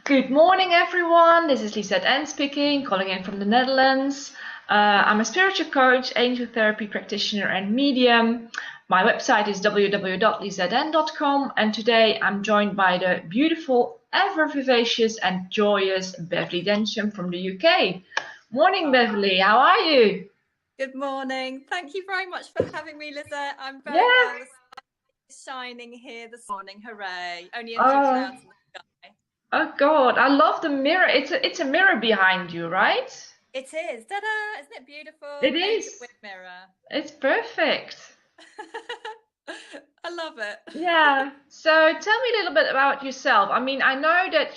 Good morning, everyone. This is Lisette-Anne speaking, calling in from the Netherlands. I'm a spiritual coach, angel therapy practitioner, and medium. My website is www.lisetteanne.com, and today I'm joined by the beautiful, ever vivacious, and joyous Beverley Densham from the UK. Morning, Beverley. How are you? Good morning. Thank you very much for having me, Lisette. I'm very well. The sun is shining here this morning. Hooray. Only a few clouds in the sky. Oh God, I love the mirror. It's a mirror behind you, right? It is. Ta-da! Isn't it beautiful? It is. With mirror. It's perfect. I love it. Yeah. So tell me a little bit about yourself. I mean, I know that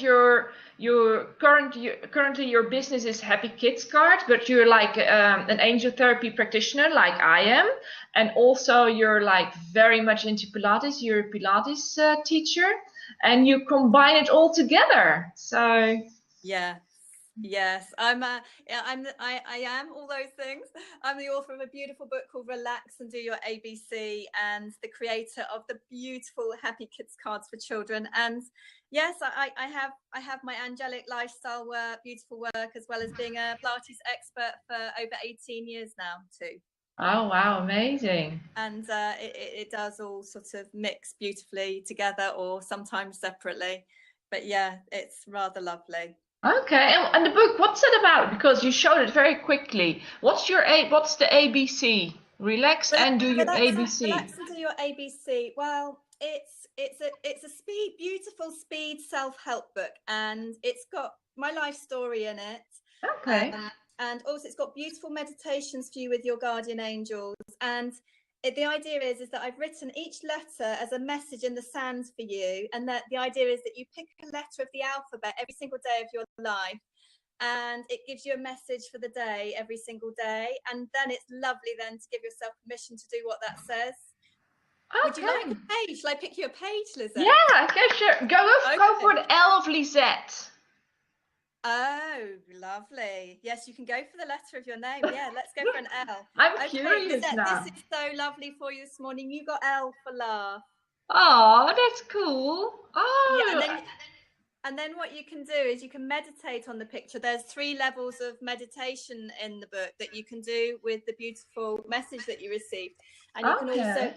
currently your business is Happy Kids Card, but you're like an angel therapy practitioner, like I am, and also you're like very much into Pilates. You're a Pilates teacher, and you combine it all together. So Yes, I am all those things. I'm the author of a beautiful book called Relax and Do Your ABC, and the creator of the beautiful Happy Kids Cards for Children. And yes, I have my angelic lifestyle work, beautiful work, as well as being a Pilates expert for over 18 years now too. Oh wow, amazing. And it does all sort of mix beautifully together or sometimes separately. But yeah, it's rather lovely. Okay, and the book, what's it about? Because you showed it very quickly. What's the ABC? Relax and do your ABC. Relax and do your ABC. Well, it's a beautiful speed self-help book, and it's got my life story in it. Okay. And also it's got beautiful meditations for you with your guardian angels. And the idea is that I've written each letter as a message in the sand for you, and that the idea is that you pick a letter of the alphabet every single day of your life, and it gives you a message for the day every single day, and then it's lovely then to give yourself permission to do what that says. Okay. Would you like a page? Shall I pick you a page, Lisette? Yeah, okay, sure. Go for the L of Lisette. Oh, lovely. Yes, you can go for the letter of your name. Yeah, let's go for an L. I'm curious Lisette, now. this is so lovely for you this morning. You got L for laugh. Oh, that's cool. Oh. Yeah, and then what you can do is you can meditate on the picture. There's 3 levels of meditation in the book that you can do with the beautiful message that you received. And you can also,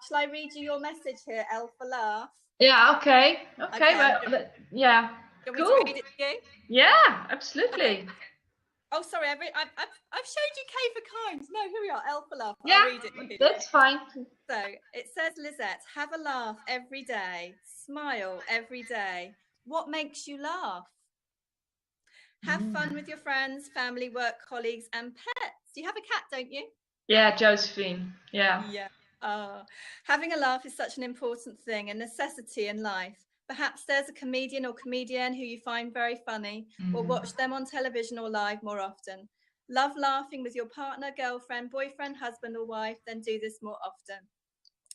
shall I read you your message here, L for laugh? Yeah, okay. But yeah. Do you want me to read it to you? Yeah, absolutely. Okay. Oh, sorry, I've showed you K for kind. No, here we are, L for laugh. Yeah, I'll read it. That's fine. So it says, Lisette, have a laugh every day. Smile every day. What makes you laugh? Have fun with your friends, family, work, colleagues, and pets. You have a cat, don't you? Yeah, Josephine. Yeah. Having a laugh is such an important thing, a necessity in life. Perhaps there's a comedian or comedian who you find very funny, or watch them on television or live more often. Love laughing with your partner, girlfriend, boyfriend, husband, or wife, then do this more often.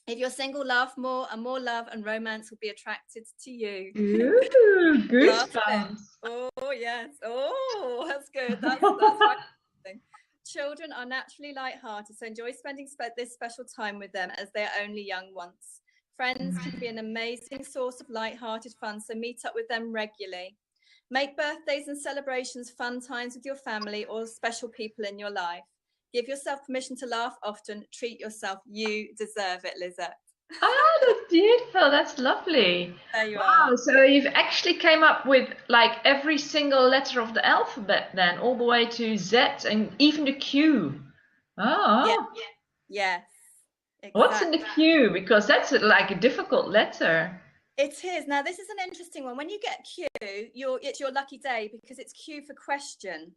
If you're single, laugh more, and more love and romance will be attracted to you. Ooh, goosebumps. Oh, yes. Oh, that's good. That's right. Children are naturally light-hearted, so enjoy spending this special time with them as they are only young once. Friends can be an amazing source of light-hearted fun, so meet up with them regularly. Make birthdays and celebrations fun times with your family or special people in your life. Give yourself permission to laugh often. Treat yourself. You deserve it, Lisette. Oh, that's beautiful. That's lovely. There you are. So you've actually came up with like every single letter of the alphabet then, all the way to Z and even the Q. Oh. Yes. Exactly. What's in the Q? Because that's like a difficult letter. It is. Now, this is an interesting one. When you get Q, it's your lucky day because it's Q for question.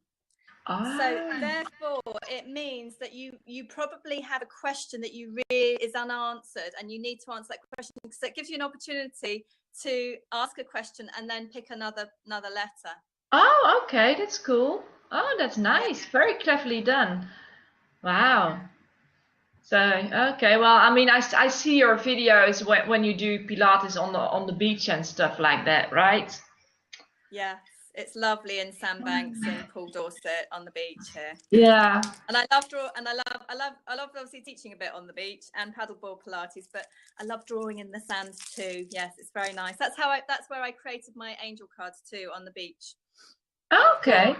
So therefore, it means that you probably have a question that you really is unanswered, and you need to answer that question because it gives you an opportunity to ask a question and then pick another letter. Oh, okay, that's cool. Oh, that's nice. Very cleverly done. Wow. So okay, well, I mean, I see your videos when you do Pilates on the beach and stuff like that, right? Yes. It's lovely in Sandbanks and Paul Dorset on the beach here. Yeah. And I love I love obviously teaching a bit on the beach and paddleboard Pilates, but I love drawing in the sand too. Yes, it's very nice. That's where I created my angel cards too, on the beach. Okay.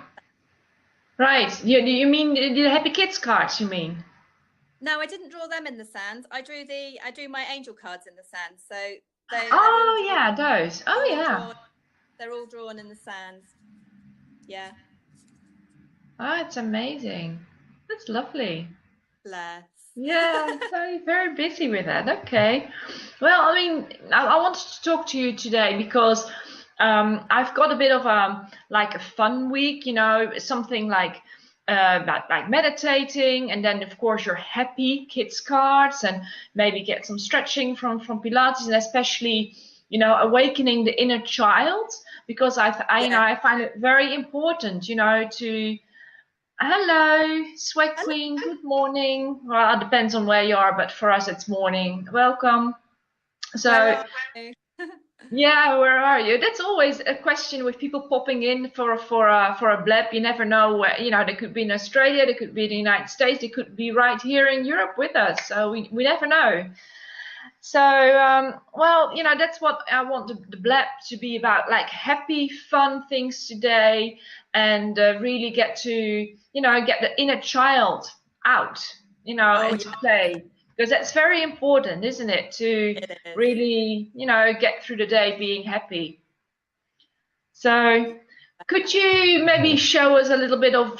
Right. You mean the Happy Kids cards, you mean? No, I didn't draw them in the sand. I drew my angel cards in the sand. So those. Oh, yeah. They're all drawn in the sand. Yeah. Oh, it's amazing. That's lovely. Bless. Yeah, so very busy with that. Okay. Well, I mean, I wanted to talk to you today because I've got a bit of a fun week, something like about like meditating, and then of course your happy kids cards, and maybe get some stretching from Pilates, and especially awakening the inner child, because I find it very important, to. Hello, Sweat Queen. Good morning. Well, it depends on where you are, but for us it's morning. Welcome. So, yeah, where are you? That's always a question with people popping in for a blab. You never know where. They could be in Australia, they could be in the United States, they could be right here in Europe with us. So we never know. So, well, that's what I want the blab to be about, like happy, fun things today, and really get to, get the inner child out, to play. Because that's very important, isn't it? To really, get through the day being happy. So, could you maybe show us a little bit of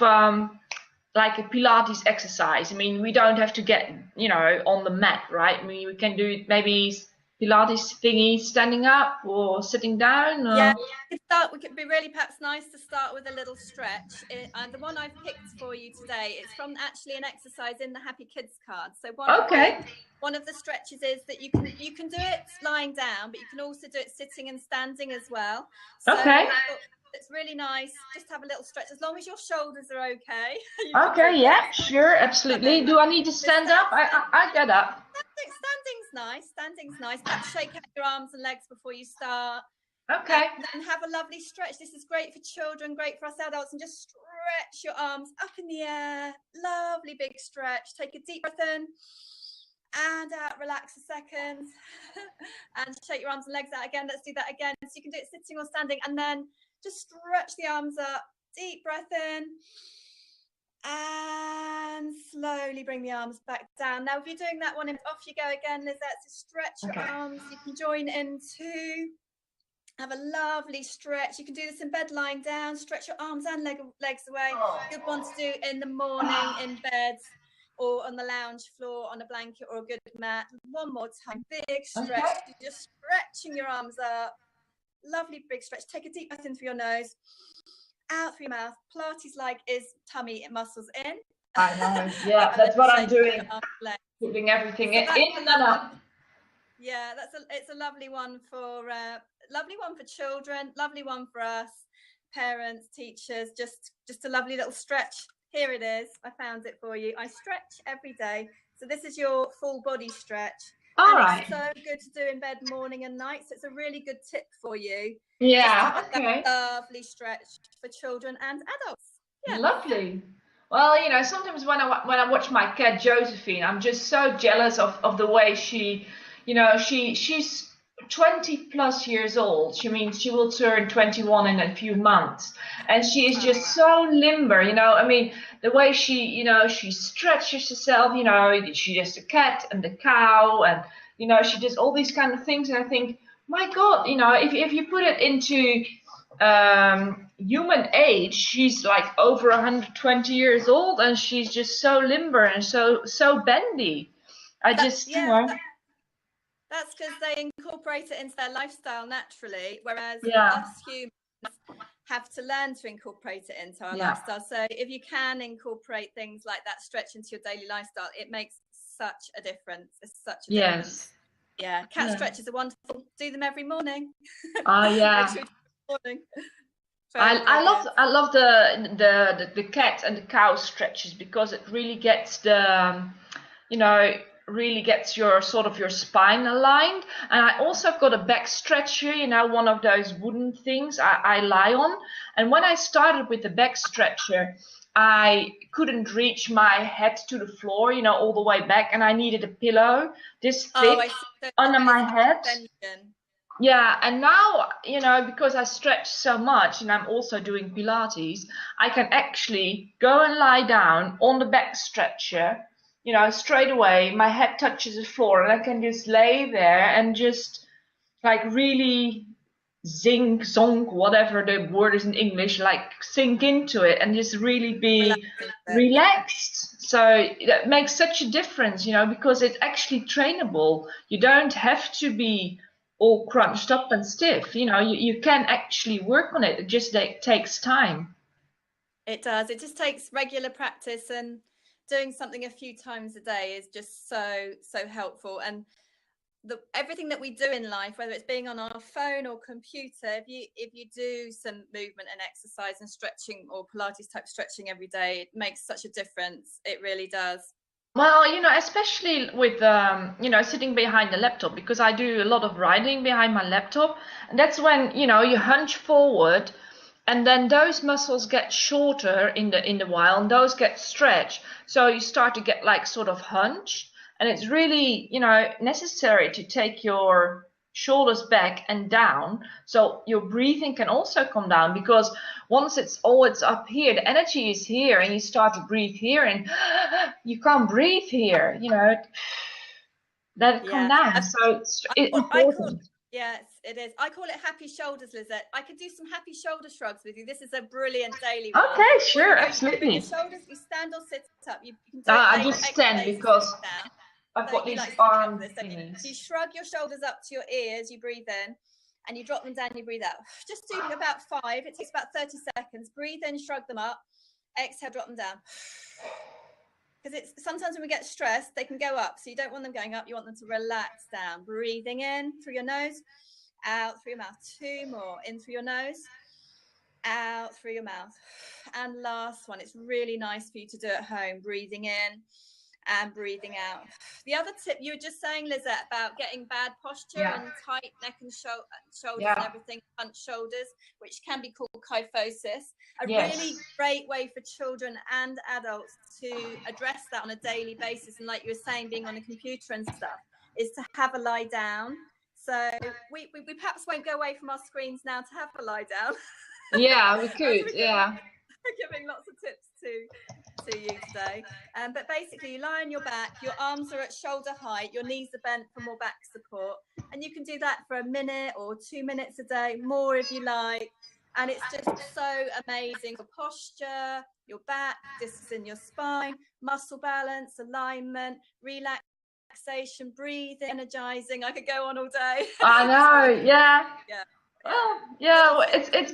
like a Pilates exercise? I mean, we don't have to get, on the mat, right? I mean, we can do maybe Pilates thingy standing up or sitting down. Or... Yeah, it could be really perhaps nice to start with a little stretch. And the one I've picked for you today, it's from actually an exercise in the Happy Kids card. So one of the stretches is that you can do it lying down, but you can also do it sitting and standing as well. So it's really nice. Just have a little stretch, as long as your shoulders are okay. Okay, yeah, sure, absolutely. Do I need to stand up? I get up. Standing's nice. Perhaps shake out your arms and legs before you start. Okay. And then have a lovely stretch. This is great for children, great for us adults. And just stretch your arms up in the air. Lovely big stretch. Take a deep breath in and out. Relax a second. And shake your arms and legs out again. Let's do that again. So you can do it sitting or standing. And then just stretch the arms up. Deep breath in. And slowly bring the arms back down. Now, if you're doing that one, off you go again, Lisette. So stretch your arms. You can join in too. Have a lovely stretch. You can do this in bed, lying down. Stretch your arms and legs away. Good one to do in the morning, in bed, or on the lounge floor, on a blanket or a good mat. One more time. Big stretch. You're just stretching your arms up. Lovely big stretch. Take a deep breath in through your nose. Out through your mouth. Pilates is tummy muscles in. I know. Yeah, that's what I'm doing. Keeping everything in and up. Yeah, it's a lovely one for children. Lovely one for us, parents, teachers. Just a lovely little stretch. Here it is. I found it for you. I stretch every day. So this is your full body stretch. All right. It's so good to do in bed morning and night. So it's a really good tip for you. Yeah. Okay. Lovely stretch for children and adults. Yeah. Lovely. Well, sometimes when I watch my cat Josephine, I'm just so jealous of the way she, she's 20 plus years old. She means she will turn 21 in a few months, and she is just so limber. I mean, the way she, she stretches herself. She does the cat and the cow, and she does all these kind of things. And I think, my God, if you put it into human age, she's like over 120 years old, and she's just so limber and so bendy. That's because they incorporate it into their lifestyle naturally, whereas us humans have to learn to incorporate it into our lifestyle. So if you can incorporate things like that stretch into your daily lifestyle, it makes such a difference. It's such a difference. Yeah, cat stretches are wonderful. Do them every morning. Yeah. I love the cat and the cow stretches, because it really gets the really gets your sort of your spine aligned. And I also got a back stretcher, you know, one of those wooden things I lie on. And when I started with the back stretcher, I couldn't reach my head to the floor, you know, all the way back, and I needed a pillow this thick I see. So under my head. extension. Yeah, and now, you know, because I stretch so much and I'm also doing Pilates, I can actually go and lie down on the back stretcher, you know, straight away. My head touches the floor and I can just lay there and just like really zing, zonk, whatever the word is in English, like sink into it and just really be relaxed. So that makes such a difference, you know, because it's actually trainable. You don't have to be all crunched up and stiff. You know, you can actually work on it. It just takes time. It does. It just takes regular practice, and doing something a few times a day is just so helpful. And everything that we do in life, whether it's being on our phone or computer, if you do some movement and exercise and stretching or Pilates type stretching every day, it makes such a difference. It really does. Well, you know, especially with you know, sitting behind the laptop, because I do a lot of writing behind my laptop, and that's when, you know, you hunch forward, and then those muscles get shorter in the while, and those get stretched, so you start to get like sort of hunched, and it's really, you know, necessary to take your shoulders back and down, so your breathing can also come down, because once it's up here, the energy is here, and you start to breathe here, and you can't breathe here, you know, let it come down. So it's important. Yes, it is. I call it happy shoulders, Lisette. I could do some happy shoulder shrugs with you. This is a brilliant daily one. Okay, sure, absolutely. Your shoulders, you stand or sit up. You can do I just stand because I've got these arms. So you shrug your shoulders up to your ears, you breathe in, and you drop them down, you breathe out. Just do about 5. It takes about 30 seconds. Breathe in, shrug them up. Exhale, drop them down. Because it's sometimes when we get stressed, they can go up. So you don't want them going up. You want them to relax down. Breathing in through your nose, out through your mouth. 2 more. In through your nose, out through your mouth. And last one. It's really nice for you to do at home. Breathing in and breathing out. The other tip you were just saying, Lisette, about getting bad posture and tight neck and shoulders and everything, hunched shoulders, which can be called kyphosis. A really great way for children and adults to address that on a daily basis, and like you were saying, being on a computer and stuff, is to have a lie down. So we perhaps won't go away from our screens now to have a lie down. Yeah, we could. We're giving lots of tips to you today, but basically you lie on your back, your arms are at shoulder height, your knees are bent for more back support, and you can do that for a minute or 2 minutes a day, more if you like, and it's just so amazing for posture, your back, distance in your spine, muscle balance, alignment, relaxation, breathing, energizing. I could go on all day. I know. Well, it's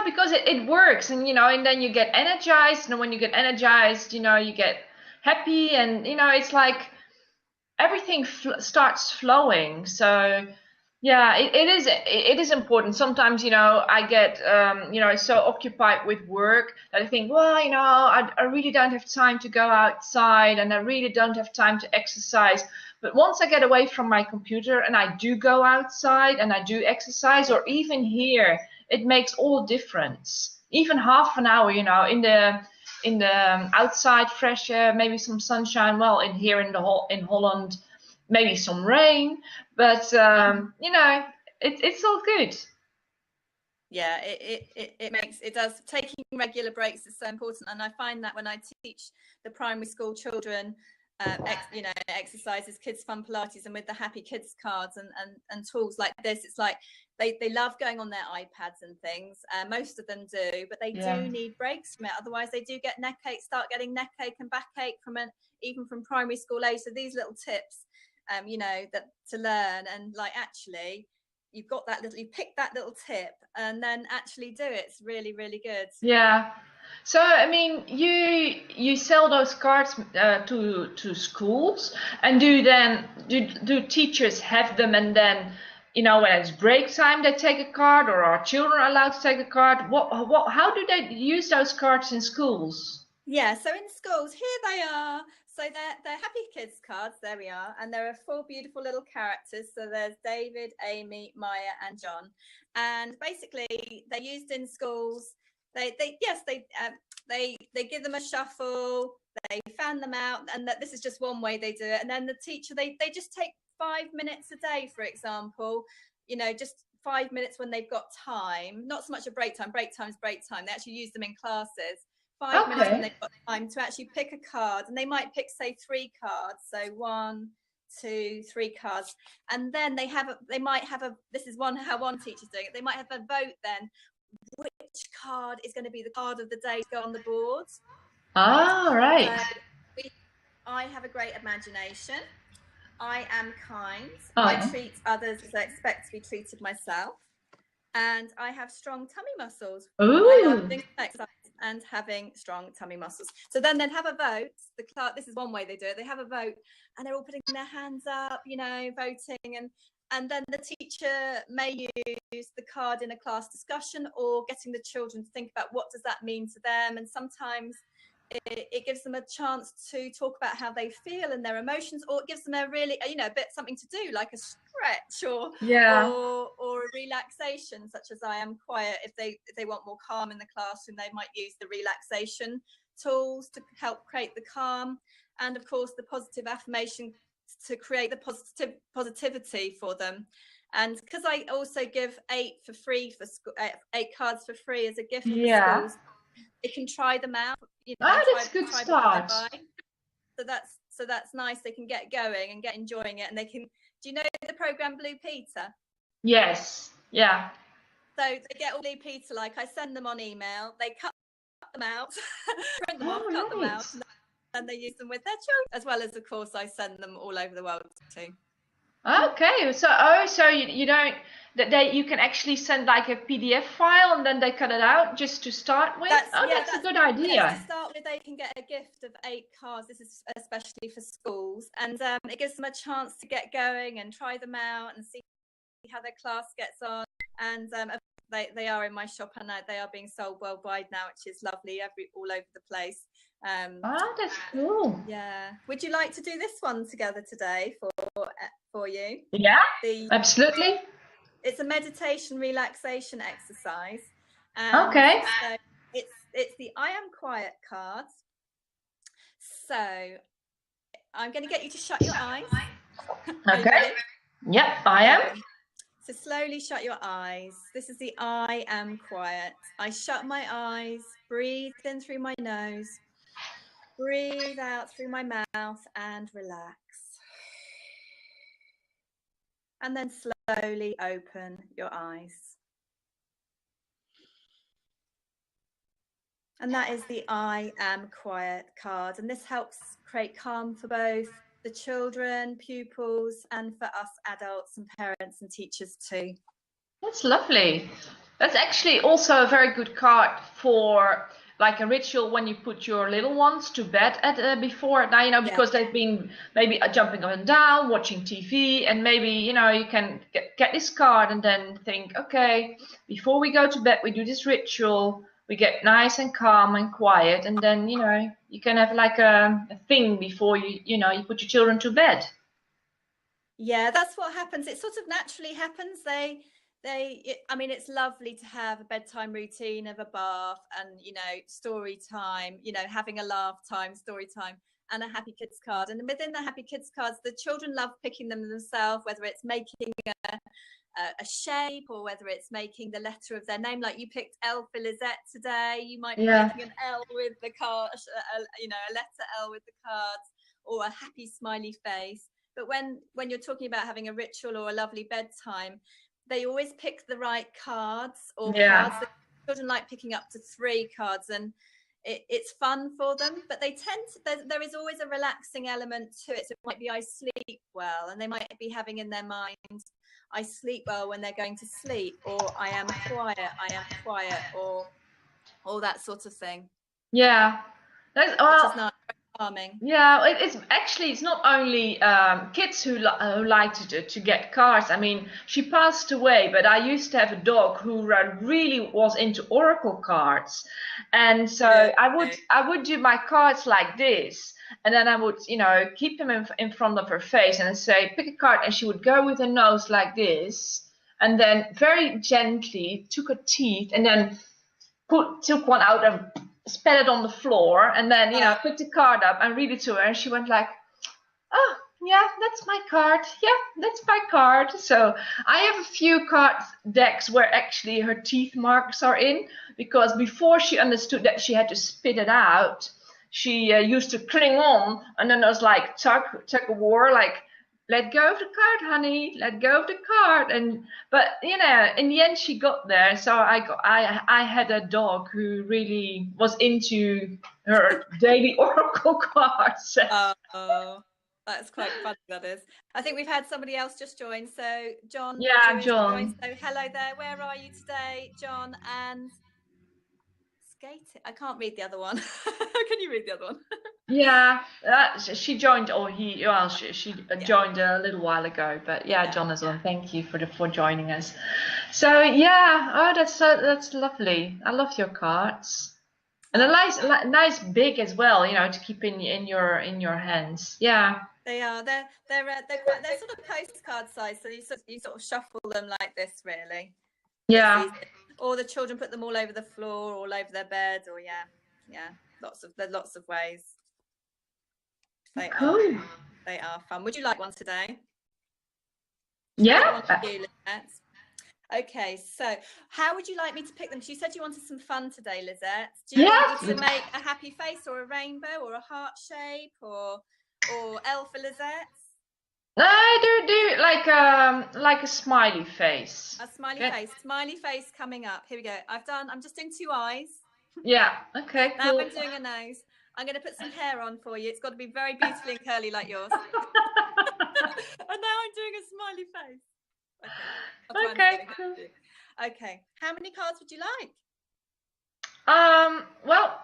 because it works, and you know, and then you get energized, and when you get energized, you know, you get happy, and you know, it's like everything starts flowing. So yeah, it is important. Sometimes, you know, I get you know, so occupied with work that I think, well, you know, I really don't have time to go outside, and I really don't have time to exercise. But once I get away from my computer and I do go outside and I do exercise, or even here, it makes all difference. Even half an hour, you know, in the outside, fresh air, maybe some sunshine. Well, in Holland, maybe some rain, but you know, it's all good. Yeah, it does. Taking regular breaks is so important, and I find that when I teach the primary school children, you know, exercises, kids fun Pilates, and with the happy kids cards and tools like this, it's like they love going on their iPads and things. Most of them do, but they do need breaks from it. Otherwise, they do get start getting neck ache and backache even from primary school age. So these little tips, you know, that to learn, and like actually, you pick that little tip and then actually do it. It's really, really good. Yeah. So I mean, you sell those cards to schools, and do teachers have them, and then, you know, when it's break time they take a card, or are children allowed to take a card? How do they use those cards in schools? Yeah, so in schools, here they are. So they're Happy Kids cards. There we are, and there are 4 beautiful little characters. So there's David, Amy, Maya, and John, and basically they're used in schools. They give them a shuffle. They fan them out, and this is just one way they do it. And then the teacher they just take 5 minutes a day, for example, just 5 minutes when they've got time. Not so much a break time. Break time is break time. They actually use them in classes. 5 minutes when they've got time to actually pick a card, and they might pick, say, 3 cards. So 1, 2, 3 cards, and then they might have a. This is how one teacher's doing it. They might have a vote then. Which card is going to be the card of the day to go on the board? Ah, right. I have a great imagination. I am kind. Oh. I treat others as I expect to be treated myself, and I have strong tummy muscles. Ooh. I love doing exercise and having strong tummy muscles. So then they'd have a vote. This is one way they do it. They have a vote, and they're all putting their hands up, voting, and then the teacher may use the card in a class discussion, or getting the children to think about what does that mean to them. And sometimes it gives them a chance to talk about how they feel and their emotions, or it gives them a really, a bit something to do, like a stretch or a relaxation, such as I am quiet. If they want more calm in the classroom, they might use the relaxation tools to help create the calm, and of course the positive affirmation to create the positivity for them. And because I also give 8 for free for 8 cards for free as a gift for schools, they can try them out. That's a good start. So that's nice. They can get going and get enjoying it, and they can. Do you know the program Blue Peter? Yes. Yeah. So they get all Blue Peter. Like, I send them on email. They cut them out, print them off, cut them out, and they use them with their children, as well as, of course, I send them all over the world too. Okay, so you don't you can actually send like a PDF file and then they cut it out just to start with. That's a good idea. Yes, to start with, they can get a gift of 8 cards. This is especially for schools, and it gives them a chance to get going and try them out and see how their class gets on. And they are in my shop, and they are being sold worldwide now, which is lovely, all over the place. That's cool. Yeah. Would you like to do this one together today for you? Yeah, absolutely. It's a meditation relaxation exercise. Okay. So it's the I Am Quiet card. So I'm going to get you to shut your eyes. Okay. Yep, I am. So slowly shut your eyes. This is the I Am Quiet. I shut my eyes, breathe in through my nose, breathe out through my mouth, and relax. And then slowly open your eyes. And that is the I Am Quiet card. And this helps create calm for both the children, pupils, and for us adults and parents and teachers too. That's lovely. That's actually also a very good card for like a ritual when you put your little ones to bed before at night, because they've been maybe jumping up and down, watching TV, and maybe, you can get this card and then think, okay, before we go to bed, we do this ritual, we get nice and calm and quiet, and then, you can have like a thing before you put your children to bed. Yeah, that's what happens. It sort of naturally happens. I mean, it's lovely to have a bedtime routine of a bath and, story time, having a laugh time, story time, and a Happy Kids card. And within the Happy Kids cards, the children love picking them themselves, whether it's making a shape or whether it's making the letter of their name. Like you picked L for Lisette today. You might be making an L with the card, a letter L with the cards, or a happy smiley face. But when you're talking about having a ritual or a lovely bedtime, they always pick the right cards or cards that children like picking up to 3 cards, and it's fun for them, but they tend to, there is always a relaxing element to it. So it might be I sleep well, and they might be having in their mind, I sleep well when they're going to sleep, or I am quiet, or all that sort of thing. Yeah. Which is nice. Yeah, it's not only kids who like to get cards. I mean, she passed away, but I used to have a dog who really was into oracle cards, and so I would do my cards like this. And then I would, keep them in front of her face and say, pick a card. And she would go with her nose like this, and then very gently took her teeth and then took one out and spat it on the floor, and then, picked the card up and read it to her. And she went like, oh, yeah, that's my card. Yeah, that's my card. So I have a few card decks where actually her teeth marks are in, because before she understood that she had to spit it out, she used to cling on, and then it was like tug of war, like, let go of the card, honey, let go of the card. But in the end she got there. So I had a dog who really was into her daily oracle cards. Oh, that's quite funny, that is. I think we've had somebody else just join. So John. Yeah, John. So hello there. Where are you today, John? And skating. I can't read the other one. Can you read the other one? Yeah, she joined, she joined a little while ago. But yeah, John as well. Thank you for joining us. So yeah, oh, that's lovely. I love your cards, and a nice big as well. To keep in your hands. Yeah. They are. They're sort of postcard size. So you sort of shuffle them like this, really. Yeah. Or the children put them all over the floor, all over their bed, or lots of ways. They are fun. Would you like one today? Yeah. Okay, so how would you like me to pick them? She said you wanted some fun today, Lisette. Do you want me to make a happy face or a rainbow or a heart shape or L for Lisette? I do like a smiley face. A smiley face coming up. Here we go. I'm just doing 2 eyes. Yeah. Okay. Now I'm doing a nose. I'm going to put some hair on for you. It's got to be very beautifully and curly like yours. And now I'm doing a smiley face. Okay. Cool. Okay. How many cards would you like? Well,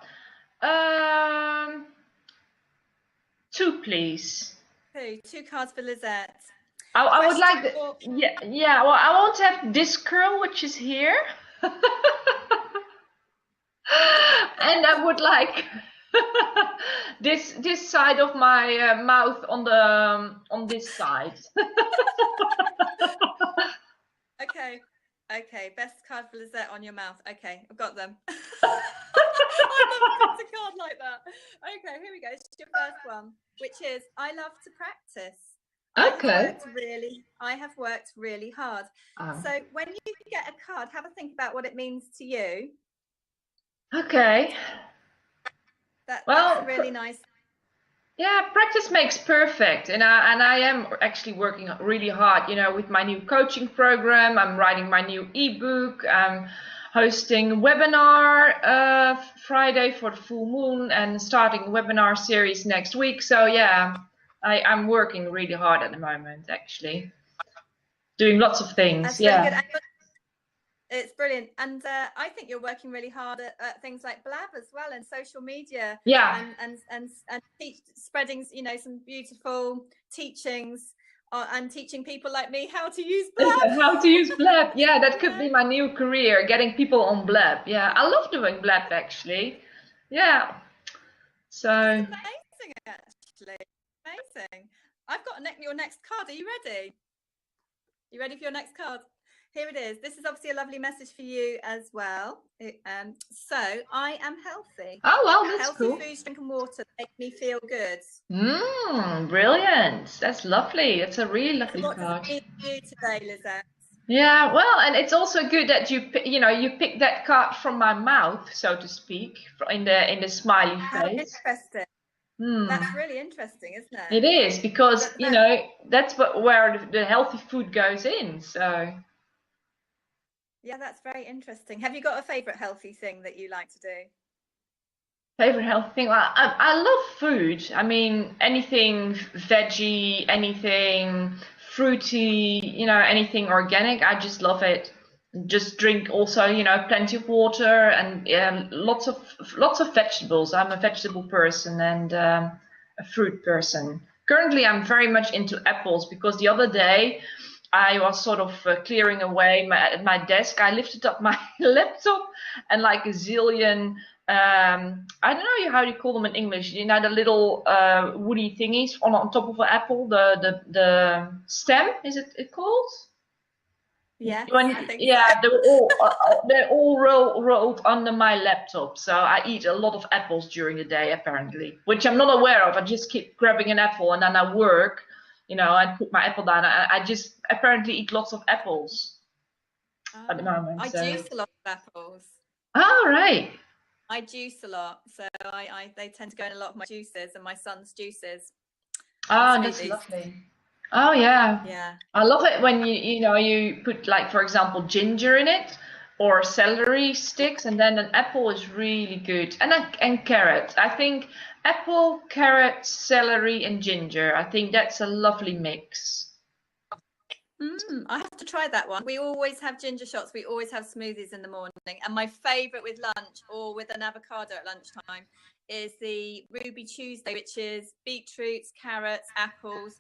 2, please. 2 cards for Lisette. I would like yeah. Well, I want to have this curl, which is here, and I would like this side of my mouth on this side. Okay. Best card for Lisette on your mouth. Okay, I've got them. I've never picked a card like that. Okay, here we go. It's your first one, which is I love to practice. Okay. I have worked really hard. So when you get a card, have a think about what it means to you. Okay. That's really nice. Yeah, practice makes perfect, and I am actually working really hard. With my new coaching program, I'm writing my new ebook. I'm hosting a webinar Friday for the full moon, and starting a webinar series next week. So yeah, I'm working really hard at the moment, actually, doing lots of things. That's yeah. Really good. It's brilliant, and I think you're working really hard at things like Blab as well, and social media. Yeah. And spreading, some beautiful teachings, and teaching people like me how to use Blab. How to use Blab? Yeah, that could be my new career, getting people on Blab. Yeah, I love doing Blab actually. Yeah. So. It's amazing, actually. Amazing. I've got your next card. Are you ready? You ready for your next card? Here it is. This is obviously a lovely message for you as well. So I am healthy. Oh, well, that's healthy cool. Healthy food, drink and water make me feel good. Brilliant. That's lovely. It's a really lovely card. What does it mean to you today, Lisette? Yeah, well, and it's also good that you pick that card from my mouth, so to speak, in the smiley face. Interesting. That's really interesting, isn't it? It is, because that's where the healthy food goes in. So. Yeah, that's very interesting. Have you got a favorite healthy thing that you like to do? Favorite healthy thing? Well, I love food. I mean, anything veggie, anything fruity, anything organic. I just love it. Just drink also, plenty of water and lots of vegetables. I'm a vegetable person and a fruit person. Currently, I'm very much into apples, because the other day I was sort of clearing away at my desk. I lifted up my laptop, and like a zillion I don't know how you call them in English. You know, the little woody thingies on top of an apple. The stem, is it called? Yes, When, I think so. yeah, they're all rolled under my laptop. So I eat a lot of apples during the day, apparently, which I'm not aware of. I just keep grabbing an apple and then I work. You know, I put my apple down. I just apparently eat lots of apples at the moment. I So, juice a lot of apples. oh, right. I juice a lot, so they tend to go in a lot of my juices and my son's juices. Oh, that's lovely. Oh yeah. Yeah. I love it when you know you put, like, for example, ginger in it or celery sticks, and then an apple is really good. And carrot. I think apple, carrot, celery, and ginger. I think that's a lovely mix. I have to try that one. We always have ginger shots. We always have smoothies in the morning. And my favorite with lunch or with an avocado at lunchtime is the Ruby Tuesday, which is beetroots, carrots, apples,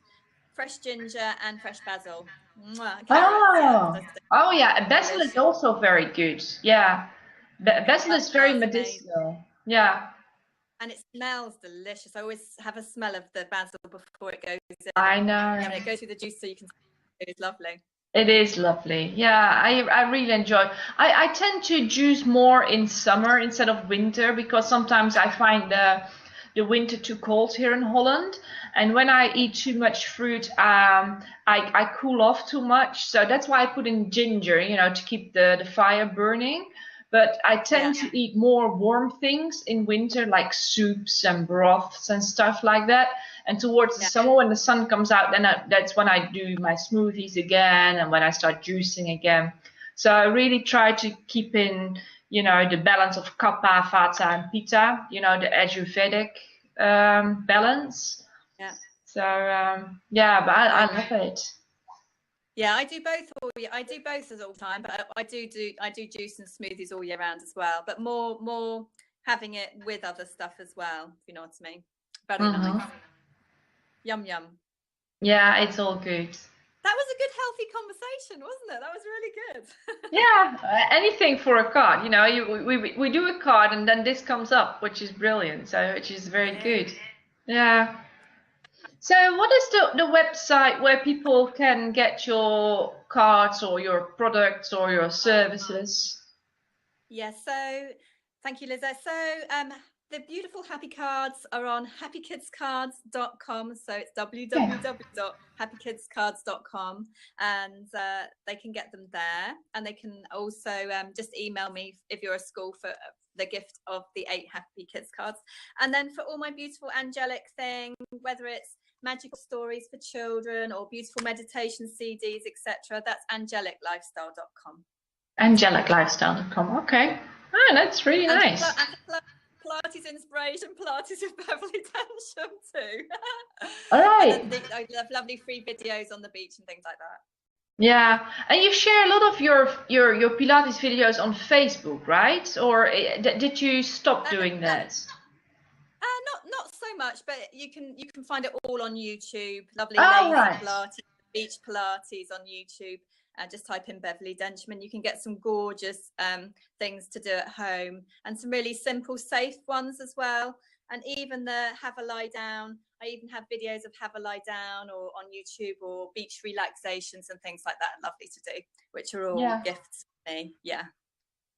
fresh ginger, and fresh basil. Mwah, carrots, Oh yeah. Basil is also very good. Yeah. Basil is very medicinal. Yeah. And it smells delicious. I always have a smell of the basil before it goes in. I know. And it goes through the juice so you can. It's lovely. It is lovely. Yeah, I really enjoy. I tend to juice more in summer instead of winter, because sometimes I find the winter too cold here in Holland, and when I eat too much fruit, I cool off too much. So that's why I put in ginger, you know, to keep the fire burning. But I tend to eat more warm things in winter, like soups and broths and stuff like that. And towards the summer, when the sun comes out, then that's when I do my smoothies again and when I start juicing again. So I really try to keep in, you know, the balance of Kapha, Vata, and Pitta, you know, the Ayurvedic balance. Yeah. So, yeah, but I love it. Yeah, I do both. I do both all the time, but I do juice and smoothies all year round as well. But more having it with other stuff as well, if you know what I mean. Very nice. Yum yum. Yeah, it's all good. That was a good, healthy conversation, wasn't it? That was really good. Yeah, anything for a card. You know, we do a card and then this comes up, which is brilliant. So, which is very good. Yeah. So what is the website where people can get your cards or your products or your services? Yeah, so thank you, Lizette. So the beautiful happy cards are on happykidscards.com. So it's www.happykidscards.com, and they can get them there. And they can also just email me if you're a school for the gift of the 8 Happy Kids cards. And then for all my beautiful angelic thing, whether it's magical stories for children or beautiful meditation CDs, etc., that's angeliclifestyle.com. Angeliclifestyle.com. Okay. Oh, that's really nice. Pilates inspiration, Pilates with Beverley Densham too. All right. And I love lovely free videos on the beach and things like that. Yeah, and you share a lot of your Pilates videos on Facebook, right? Or did you stop doing that? Not so much, but you can find it all on YouTube. Lovely Pilates, beach Pilates on YouTube. Just type in Beverley Densham and you can get some gorgeous things to do at home, and some really simple, safe ones as well. And even the have a lie down, I even have videos of have a lie down or on YouTube, or beach relaxations and things like that. Lovely to do, which are all gifts for me. Yeah.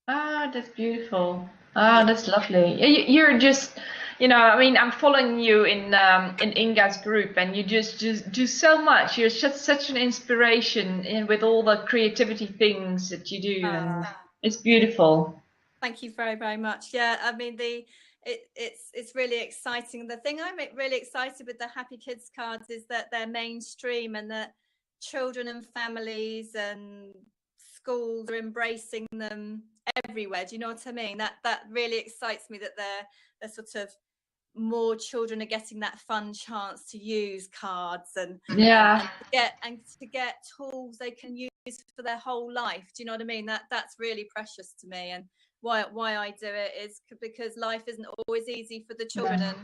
Ah, that's beautiful. Ah, that's lovely. You're just, you know, I mean, I'm following you in Inga's group, and you just do so much. You're just such an inspiration with all the creativity things that you do, and it's beautiful. Thank you very, very much. Yeah, I mean, it's really exciting. The thing I'm really excited with the Happy Kids cards is that they're mainstream, and that children and families and schools are embracing them everywhere. Do you know what I mean? That really excites me, that they're sort of more children are getting that fun chance to use cards and to get tools they can use for their whole life. Do you know what I mean? That's really precious to me, and why I do it is because life isn't always easy for the children, and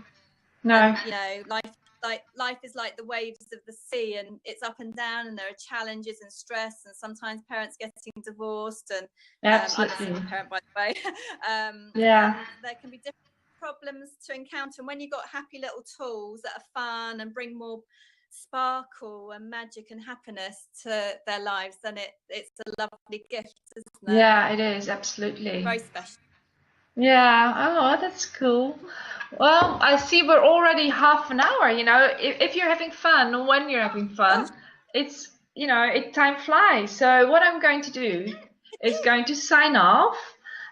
you know, life like life is like the waves of the sea, and it's up and down, and there are challenges and stress, and sometimes parents getting divorced, and Absolutely. I'm a parent, by the way. Yeah. And there can be different problems to encounter, and when you've got happy little tools that are fun and bring more sparkle and magic and happiness to their lives, then it's a lovely gift, isn't it? Yeah, it is, absolutely. Very special. Yeah, oh, that's cool. Well, I see we're already half an hour, you know. If you're having fun, when you're having fun, it's, you know, time flies. So what I'm going to do is going to sign off,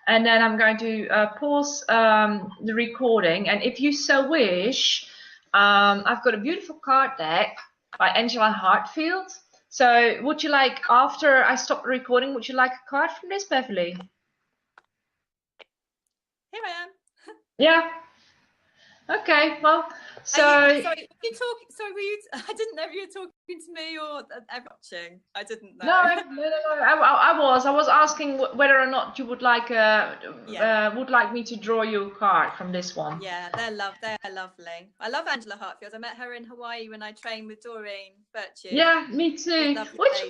and then I'm going to pause the recording. And if you so wish, I've got a beautiful card deck by Angela Hartfield. So would you like, after I stop the recording, would you like a card from this, Beverly? Here I am. Yeah. Okay. Well, so sorry, you talking? Sorry, were you? I didn't know if you were talking to me or watching. I didn't know. No. I was asking whether or not you would like me to draw you a card from this one. Yeah, they're lovely. I love Angela Hartfield. I met her in Hawaii when I trained with Doreen Virtue. Yeah, me too. Which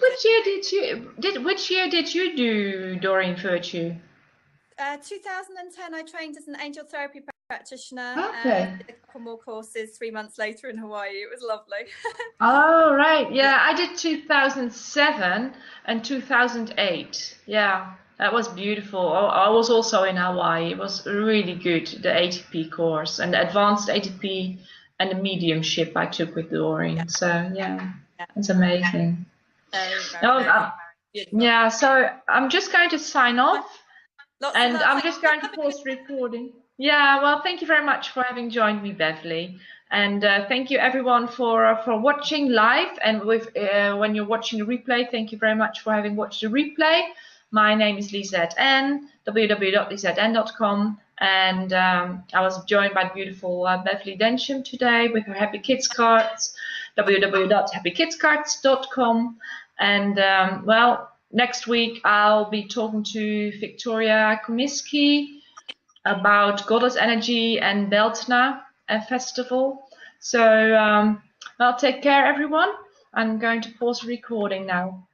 year did you do Doreen Virtue? 2010. I trained as an angel therapy practitioner. Okay. And did a couple more courses 3 months later in Hawaii. It was lovely. Oh, right. Yeah, I did 2007 and 2008. Yeah, that was beautiful. I was also in Hawaii. It was really good, the ATP course and the advanced ATP and the mediumship I took with Doreen. Yeah. So, yeah, it's amazing. Yeah, so I'm just going to sign off. And I'm just going to pause recording. Yeah, well, thank you very much for having joined me, Beverly. And thank you, everyone, for watching live. And when you're watching the replay, thank you very much for having watched the replay. My name is Lisette-Anne, www.lisette-anne.com. And I was joined by the beautiful Beverley Densham today with her Happy Kids cards, www.happykidscards.com. And, well, next week, I'll be talking to Victoria Komisky about Goddess Energy and Beltana Festival. So, well, take care, everyone. I'm going to pause the recording now.